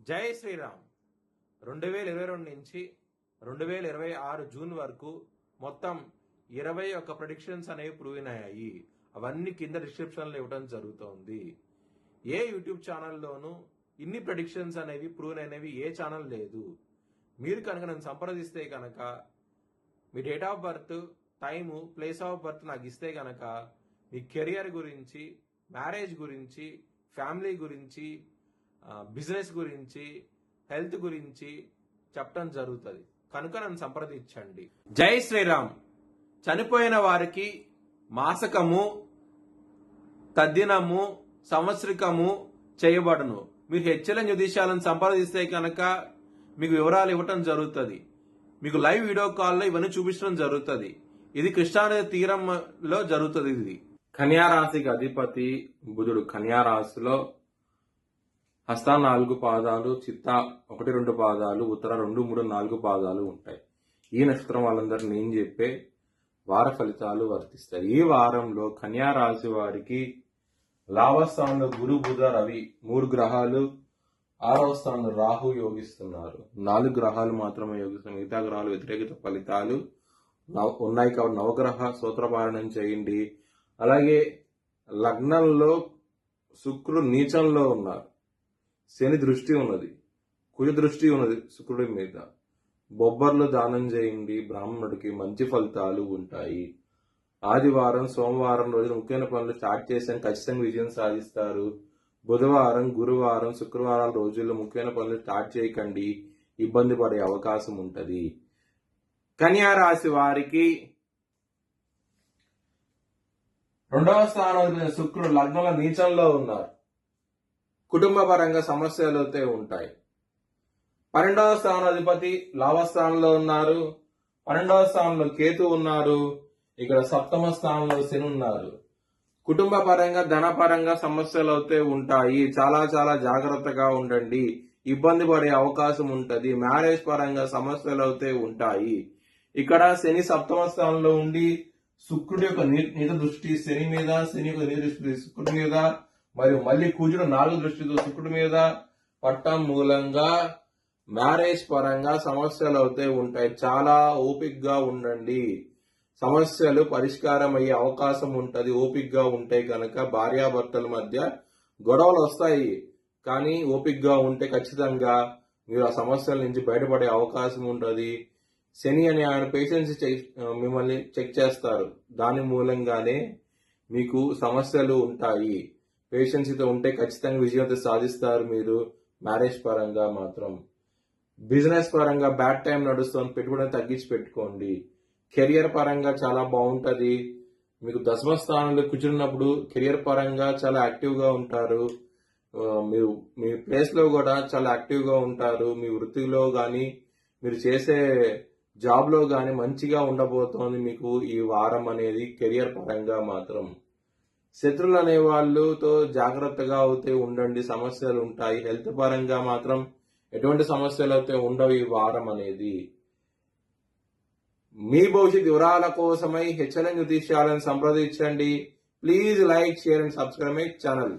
జై శ్రీరామ్. 2022 నుంచి 2026 జూన్ వరకు మొత్తం 21 ప్రెడిక్షన్స్ అనేవి ప్రూవ్ అయ్యాయి. అవన్నీ కింద డిస్క్రిప్షన్లో ఇవ్వడం జరుగుతోంది. ఏ యూట్యూబ్ ఛానల్లోనూ ఇన్ని ప్రెడిక్షన్స్ అనేవి ప్రూవ్ అయినవి ఏ ఛానల్ లేదు. మీరు కనుక నన్ను సంప్రదిస్తే కనుక మీ date of birth, time, place of birth నాకు ఇస్తే కనుక మీ కెరియర్ గురించి, మ్యారేజ్ గురించి, ఫ్యామిలీ గురించి, బిజినెస్ గురించి, హెల్త్ గురించి చెప్పడం జరుగుతుంది. కనుక నన్ను సంప్రదించండి. జై శ్రీరామ్. చనిపోయిన వారికి మాసకము, తద్దినము, సంవత్సరికము చేయబడును. మీరు హెచ్ఎల్ఎన్ జ్యోతిష్యాలను సంప్రదిస్తే కనుక మీకు వివరాలు ఇవ్వటం జరుగుతుంది. మీకు లైవ్ వీడియో కాల్లో ఇవన్నీ చూపించడం జరుగుతుంది. ఇది కృష్ణానది తీరంలో జరుగుతుంది. ఇది కన్యా రాశికి అధిపతి బుధుడు. కన్యా రాశిలో హస్త 4 పాదాలు, చిత్త 1, 2 పాదాలు, ఉత్తర 2, 3, 4 పాదాలు ఉంటాయి. ఈ నక్షత్రం వాళ్ళందరూ నేను చెప్పే వార ఫలితాలు వర్తిస్తాయి. ఈ వారంలో కన్యా రాశి వారికి లాభస్థానంలో గురు, బుధ, రవి 3 గ్రహాలు, 6వ స్థానంలో రాహు యోగిస్తున్నారు. 4 గ్రహాలు మాత్రమే యోగిస్తున్నారు. మిగతా గ్రహాలు వ్యతిరేకత ఫలితాలు ఉన్నాయి. కాబట్టి నవగ్రహ స్తోత్రపారాయణం చేయండి. అలాగే లగ్నంలో శుక్రుడు నీచంలో ఉన్నారు. శని దృష్టి ఉన్నది, కుజ దృష్టి ఉన్నది శుక్రుడి మీద. బొబ్బర్లు దానం చేయండి. బ్రాహ్మణుడికి మంచి ఫలితాలు ఉంటాయి. ఆదివారం, సోమవారం రోజున ముఖ్యమైన పనులు స్టార్ట్ చేశాను, ఖచ్చితంగా విజయం సాధిస్తారు. బుధవారం, గురువారం, శుక్రవారాల రోజుల్లో ముఖ్యమైన పనులు స్టార్ట్ చేయకండి, ఇబ్బంది పడే అవకాశం ఉంటుంది. కన్యా రాశి వారికి 2వ స్థానంలో శుక్రుడు లగ్నంలో నీచంలో ఉన్నారు. కుటుంబ పరంగా సమస్యలు అయితే ఉంటాయి. 12వ స్థానాధిపతి లాభస్థానంలో ఉన్నారు. 12వ స్థానంలో కేతు ఉన్నారు. ఇక్కడ 7వ స్థానంలో శని ఉన్నారు. కుటుంబ పరంగా, ధనపరంగా సమస్యలు అయితే ఉంటాయి. చాలా చాలా జాగ్రత్తగా ఉండండి, ఇబ్బంది పడే అవకాశం ఉంటుంది. మ్యారేజ్ పరంగా సమస్యలు అయితే ఉంటాయి. ఇక్కడ శని 7వ స్థానంలో ఉండి శుక్రుడి యొక్క నీత దృష్టి శని మీద, శని యొక్క నీత దృష్టి శుక్రుడి మీద, మరియు మళ్ళీ కుజుడు 4 దృష్టితో శుక్రుడి మీద పట్టం మూలంగా మ్యారేజ్ పరంగా సమస్యలు అయితే ఉంటాయి. చాలా ఓపిక్గా ఉండండి. సమస్యలు పరిష్కారం అయ్యే అవకాశం ఉంటుంది. ఓపిక్గా ఉంటే కనుక భార్యాభర్తల మధ్య గొడవలు వస్తాయి, కానీ ఓపిక్గా ఉంటే ఖచ్చితంగా మీరు ఆ సమస్యల నుంచి బయటపడే అవకాశం ఉంటుంది. శని అని ఆయన పేషెన్స్ మిమ్మల్ని చెక్ చేస్తారు. దాని మూలంగానే మీకు సమస్యలు ఉంటాయి. పేషెన్సీతో ఉంటే ఖచ్చితంగా విజయంతో సాధిస్తారు మీరు. మ్యారేజ్ పరంగా మాత్రం, బిజినెస్ పరంగా బ్యాడ్ టైం నడుస్తుంది, పెట్టుబడిని తగ్గించి పెట్టుకోండి. కెరియర్ పరంగా చాలా బాగుంటుంది. మీకు 10వ స్థానంలో కూర్చున్నప్పుడు కెరియర్ పరంగా చాలా యాక్టివ్గా ఉంటారు. మీరు మీ ప్లేస్లో కూడా చాలా యాక్టివ్గా ఉంటారు. మీ వృత్తిలో కానీ, మీరు చేసే జాబ్లో కానీ మంచిగా ఉండబోతోంది మీకు ఈ వారం అనేది. కెరియర్ పరంగా మాత్రం శత్రువులు అనే వాళ్ళతో జాగ్రత్తగా అయితే ఉండండి, సమస్యలు ఉంటాయి. హెల్త్ పరంగా మాత్రం ఎటువంటి సమస్యలు అయితే ఉండవు ఈ వారం అనేది. మీ భవిష్యత్ వివరాల కోసమై హెచ్ఎల్ఎన్ జ్యోతిష్యాలను సంప్రదించండి. Please like, share and subscribe my channel.